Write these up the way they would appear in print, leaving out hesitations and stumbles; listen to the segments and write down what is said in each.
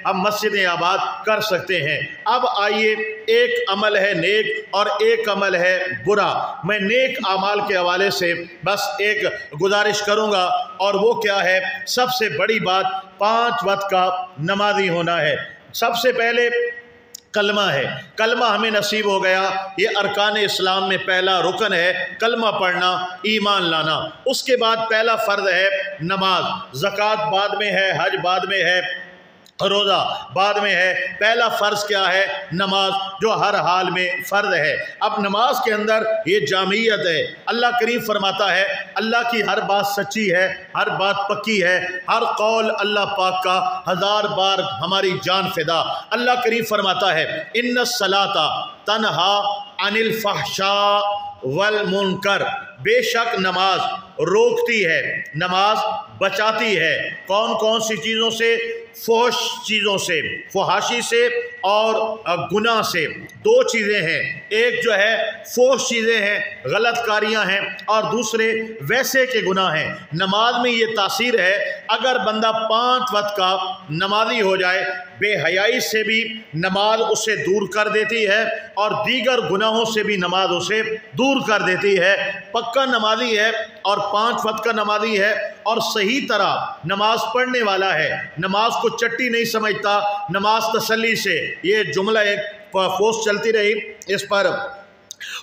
ہم مسجدیں آباد کر سکتے ہیں۔ اب آئیے، ایک عمل ہے نیک اور ایک عمل ہے برا۔ میں نیک اعمال کے حوالے سے بس ایک گزارش کروں گا، اور وہ کیا ہے؟ سب سے بڑی بات 5 وقت کا نمازی ہونا ہے۔ سب سے پہلے کلمہ ہے، کلمہ ہمیں نصیب ہو گیا، یہ ارکان اسلام میں پہلا رکن ہے، کلمہ پڑھنا، ایمان لانا۔ اس کے بعد پہلا فرض ہے نماز، زکوٰۃ بعد میں ہے، حج بعد میں ہے، روزہ بعد میں ہے۔ پہلا فرض کیا ہے؟ نماز، جو ہر حال میں فرض ہے۔ اب نماز کے اندر یہ جامعیت ہے۔ اللہ کریم فرماتا ہے اللہ کی ہر بات سچی ہے، ہر بات پکی ہے، ہر قول اللہ پاک کا 1000 بار ہماری جان فدا۔ اللہ کریم فرماتا ہے ان الصلاۃ تنہا عن الفحشاء والمنکر، بے شک نماز روکتی ہے، نماز بچاتی ہے کون کون سی چیزوں سے؟ فحش چیزوں سے، فحاشی سے اور گناہ سے۔ 2 چیزیں ہیں، ایک جو ہے فحش چیزیں ہیں، غلط کاریاں ہیں، اور دوسرے ویسے کے گناہ ہیں۔ نماز میں یہ تاثیر ہے، اگر بندہ 5 وقت کا نمازی ہو جائے، بے حیائی سے بھی نماز اسے دور کر دیتی ہے، اور دیگر گناہوں سے بھی نماز اسے دور کر دیتی ہے۔ پکا نمازی ہے اور 5 وقت کا نمازی ہے، اور صحیح طرح نماز پڑھنے والا ہے، نماز کو چٹی نہیں سمجھتا، نماز تسلی سے۔ یہ جملہ ایک پوسٹ چلتی رہی اس پر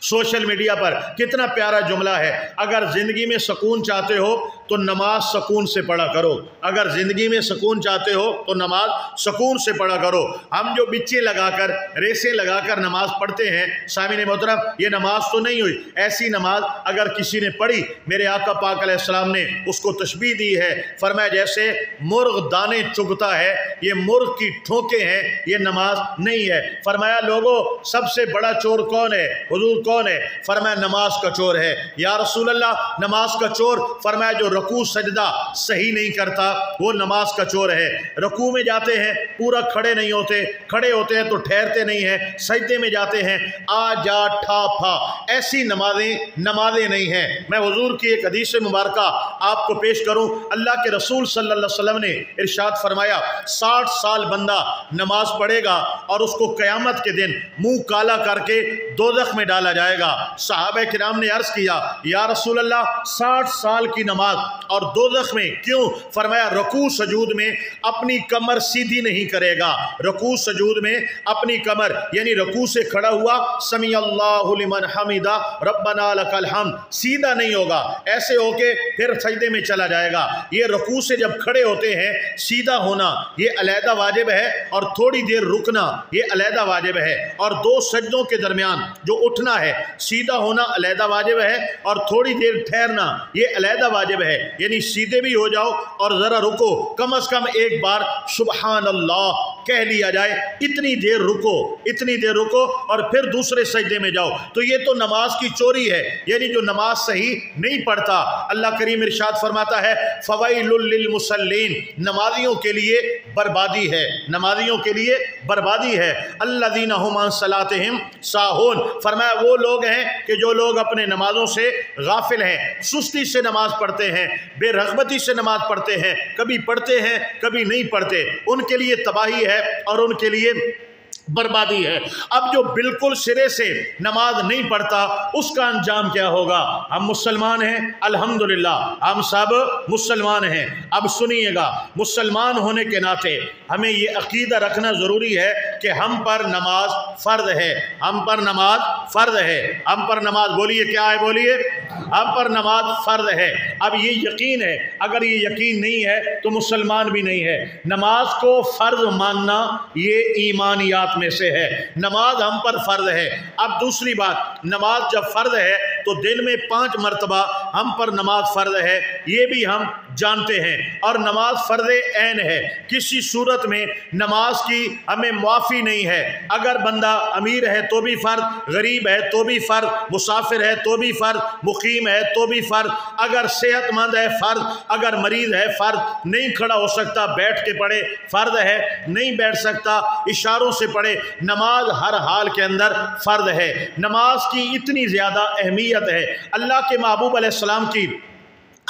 سوشل میڈیا پر، کتنا پیارا جملہ ہے، اگر زندگی میں سکون چاہتے ہو تو نماز سکون سے پڑھا کرو، اگر زندگی میں سکون چاہتے ہو تو نماز سکون سے پڑھا کرو۔ ہم جو بچے لگا کر، ریسیں لگا کر نماز پڑھتے ہیں، سامعین محترم، یہ نماز تو نہیں ہوئی۔ ایسی نماز اگر کسی نے پڑھی، میرے آقا پاک علیہ السلام نے اس کو تشبیہ دی ہے، فرمایا جیسے مرغ دانے چگتا ہے، یہ مرغ کی ٹھوکیں ہیں، یہ نماز نہیں ہے۔ فرمایا لوگوں، سب سے بڑا چور کون ہے؟ حضور کون ہے؟ فرمایا نماز کا چور ہے۔ یا رسول اللہ، نماز کا چور؟ فرمایا جو رکوع سجدہ صحیح نہیں کرتا وہ نماز کا چور ہے۔ رکوع میں جاتے ہیں پورا کھڑے نہیں ہوتے، کھڑے ہوتے ہیں تو ٹھہرتے نہیں ہیں، سجدے میں جاتے ہیں آ جا ٹھا پھا، ایسی نمازیں نہیں ہیں۔ میں حضور کی ایک حدیث مبارکہ آپ کو پیش کروں، اللہ کے رسول صلی اللہ علیہ وسلم نے ارشاد فرمایا 60 سال بندہ نماز پڑھے گا اور اس کو قیامت کے دن منہ کالا کر کے دوزخ میں ڈالا جائے گا۔ صحابہ کرام نے عرض کیا یا رسول اللہ 60 سال کی نماز اور دوزخ میں کیوں؟ فرمایا رکوع سجود میں اپنی کمر سیدھی نہیں کرے گا، رکوع سجود میں اپنی کمر، یعنی رکوع سے کھڑا ہوا سمیع اللہ لمن حمدہ ربنا لک الحمد، سیدھا نہیں ہوگا، ایسے ہو کے پھر سجدے میں چلا جائے گا۔ یہ رکوع سے جب کھڑے ہوتے ہیں سیدھا ہونا یہ علیحدہ واجب ہے، اور تھوڑی دیر رکنا یہ علیحدہ واجب ہے، اور 2 سجدوں کے درمیان جو اٹھنا ہے، سیدھا ہونا علیحدہ واجب ہے، اور تھوڑی دیر ٹھہرنا یہ علیحدہ واجب ہے، یعنی سیدھے بھی ہو جاؤ اور ذرا رکو، کم از کم ایک بار سبحان اللہ کہہ لیا جائے، اتنی دیر رکو اور پھر دوسرے سجدے میں جاؤ۔ تو یہ تو نماز کی چوری ہے، یعنی جو نماز صحیح نہیں پڑھتا۔ اللہ کریم ارشاد فرماتا ہے فویل للمصلین، نمازیوں کے لیے بربادی ہے، نمازیوں کے لیے بربادی ہے۔ الذین هم عن صلاتهم ساہون، فرمایا وہ لوگ ہیں کہ جو لوگ اپنے نمازوں سے غافل ہیں، سستی سے نماز پڑھتے ہیں، بے رغبتی سے نماز پڑھتے ہیں، کبھی پڑھتے ہیں کبھی نہیں پڑھتے، ان کے لیے تباہی ہے اور ان کے لیے بربادی ہے۔ اب جو بالکل سرے سے نماز نہیں پڑھتا اس کا انجام کیا ہوگا؟ ہم مسلمان ہیں الحمدللہ، ہم سب مسلمان ہیں۔ اب سنیے گا، مسلمان ہونے کے ناطے ہمیں یہ عقیدہ رکھنا ضروری ہے کہ ہم پر نماز فرض ہے، ہم پر نماز فرض ہے، ہم پر نماز، بولیے کیا ہے، بولیے، ہم پر نماز فرض ہے۔ اب یہ یقین ہے، اگر یہ یقین نہیں ہے تو مسلمان بھی نہیں ہے۔ نماز کو فرض ماننا یہ ایمانیات میں سے ہے، نماز ہم پر فرض ہے۔ اب دوسری بات، نماز جب فرض ہے تو دن میں 5 مرتبہ ہم پر نماز فرض ہے، یہ بھی ہم جانتے ہیں، اور نماز فرض عین ہے، کسی صورت میں نماز کی ہمیں معافی نہیں ہے۔ اگر بندہ امیر ہے تو بھی فرض، غریب ہے تو بھی فرض، مسافر ہے تو بھی فرض، مقیم ہے تو بھی فرض، اگر صحت مند ہے فرض، اگر مریض ہے فرض، نہیں کھڑا ہو سکتا بیٹھ کے پڑھے فرض ہے، نہیں بیٹھ سکتا اشاروں سے پڑھے، نماز ہر حال کے اندر فرض ہے۔ نماز کی اتنی زیادہ اہمیت ہے، اللہ کے محبوب علیہ السلام کی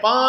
5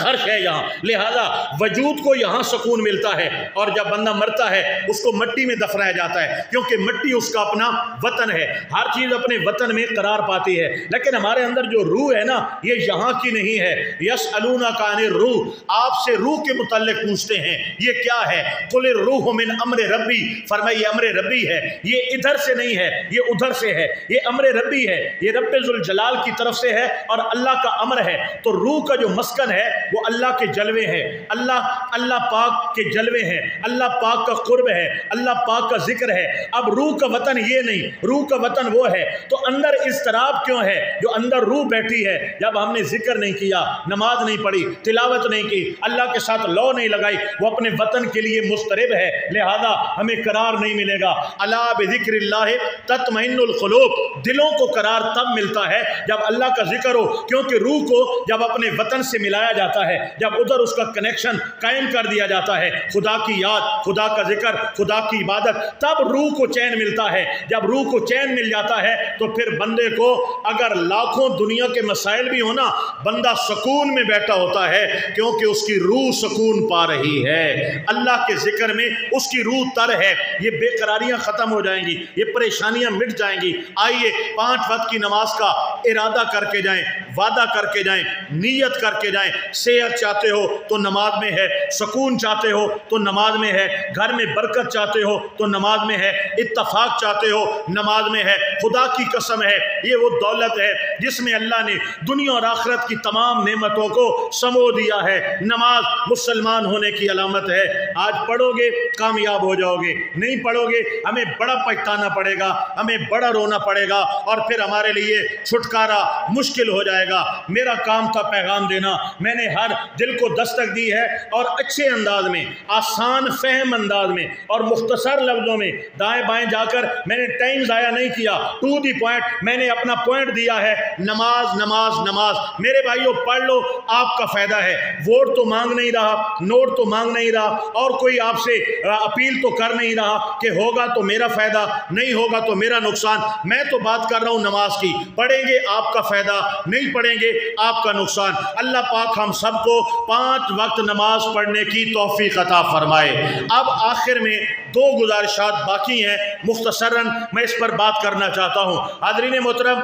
ہر شے یہاں، لہذا وجود کو یہاں سکون ملتا ہے، اور جب بندہ مرتا ہے اس کو مٹی میں دفنایا جاتا ہے، کیونکہ مٹی اس کا اپنا وطن ہے، ہر چیز اپنے وطن میں قرار پاتی ہے۔ لیکن ہمارے اندر جو روح ہے نا، یہ یہاں کی نہیں ہے۔ یسألونک عن الروح، آپ سے روح کے متعلق پوچھتے ہیں، یہ کیا ہے؟ قل الروح من امر ربی، فرمائے یہ امر ربی ہے، یہ ادھر سے نہیں ہے، یہ ادھر سے ہے، یہ امر ربی ہے، یہ رب ذوالجلال کی طرف سے ہے اور اللہ کا امر ہے۔ تو روح کا جو مسکن ہے وہ اللہ کے جلوے ہیں، اللہ پاک کے جلوے ہیں، اللہ پاک کا قرب ہے، اللہ پاک کا ذکر ہے۔ اب روح کا وطن یہ نہیں، روح کا وطن وہ ہے۔ تو اندر اضطراب کیوں ہے؟ جو اندر روح بیٹھی ہے، جب ہم نے ذکر نہیں کیا، نماز نہیں پڑھی، تلاوت نہیں کی، اللہ کے ساتھ لو نہیں لگائی، وہ اپنے وطن کے لیے مضطرب ہے، لہذا ہمیں قرار نہیں ملے گا۔ الا بذکر اللہ تطمئن القلوب، دلوں کو قرار تب ملتا ہے جب اللہ کا ذکر ہو، کیونکہ روح کو جب اپنے وطن سے ملایا جاتا ہے، جب ادھر اس کا کنیکشن قائم کر دیا جاتا ہے، خدا کی یاد، خدا کا ذکر، خدا کی عبادت، تب روح کو چین ملتا ہے۔ جب روح کو چین مل جاتا ہے تو پھر بندے کو اگر لاکھوں دنیا کے مسائل بھی ہونا، بندہ سکون میں بیٹھا ہوتا ہے، کیونکہ اس کی روح سکون پا رہی ہے، اللہ کے ذکر میں اس کی روح تر ہے۔ یہ بے قراریاں ختم ہو جائیں گی، یہ پریشانیاں مٹ جائیں گی۔ آئیے 5 وقت کی نماز کا ارادہ کر کے جائیں، وعدہ کر کے جائیں، نیت کر کے جائیں۔ صحت چاہتے ہو تو نماز میں ہے، سکون چاہتے ہو تو نماز میں ہے، گھر میں برکت چاہتے ہو تو نماز میں ہے، اتفاق چاہتے ہو نماز میں ہے۔ خدا کی قسم ہے، یہ وہ دولت ہے جس میں اللہ نے دنیا اور آخرت کی تمام نعمتوں کو سمو دیا ہے۔ نماز مسلمان ہونے کی علامت ہے۔ آج پڑھو گے کامیاب ہو جاؤ گے، نہیں پڑھو گے ہمیں بڑا پچھتانا پڑے گا، ہمیں بڑا رونا پڑے گا، اور پھر ہمارے لیے چھٹکارا مشکل ہو جائے گا۔ میرا کام تھا پیغام دینا، میں نے ہر دل کو دستک دی ہے، اور اچھے انداز میں، آسان فہم انداز میں اور مختصر لفظوں میں، دائیں بائیں جا کر میں نے ٹائم ضائع نہیں کیا، ٹو دی پوائنٹ میں نے اپنا پوائنٹ دیا ہے۔ نماز نماز نماز، میرے بھائیوں پڑھ لو، آپ کا فائدہ ہے۔ ووٹ تو مانگ نہیں رہا، نوٹ تو مانگ نہیں رہا، اور کوئی آپ سے اپیل تو کر نہیں رہا کہ ہوگا تو میرا فائدہ، نہیں ہوگا تو میرا نقصان۔ میں تو بات کر رہا ہوں نماز کی، پڑھیں گے آپ کا فائدہ، نہیں پڑھیں گے آپ کا نقصان۔ اللہ پاک ہم سب کو 5 وقت نماز پڑھنے کی توفیق عطا فرمائے۔ اب آخر میں 2 گزارشات باقی ہیں، مختصراً میں اس پر بات کرنا چاہتا ہوں۔ حاضرین محترم،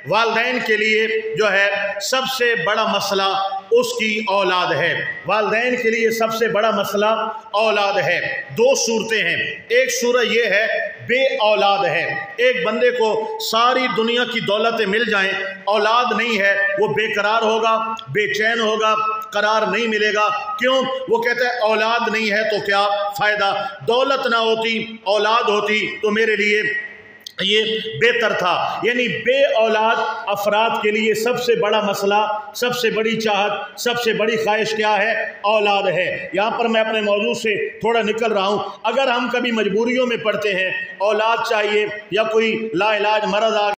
والدین کے لیے جو ہے سب سے بڑا مسئلہ اس کی اولاد ہے۔ والدین کے لیے سب سے بڑا مسئلہ اولاد ہے۔ 2 صورتیں ہیں، ایک صورت یہ ہے بے اولاد ہے، ایک بندے کو ساری دنیا کی دولتیں مل جائیں، اولاد نہیں ہے، وہ بے قرار ہوگا، بے چین ہوگا، قرار نہیں ملے گا۔ کیوں؟ وہ کہتا ہے اولاد نہیں ہے تو کیا فائدہ، دولت نہ ہوتی اولاد ہوتی تو میرے لیے یہ بہتر تھا۔ یعنی بے اولاد افراد کے لیے سب سے بڑا مسئلہ، سب سے بڑی چاہت، سب سے بڑی خواہش کیا ہے؟ اولاد ہے۔ یہاں پر میں اپنے موضوع سے تھوڑا نکل رہا ہوں۔ اگر ہم کبھی مجبوریوں میں پڑتے ہیں، اولاد چاہیے یا کوئی لا علاج مرض آ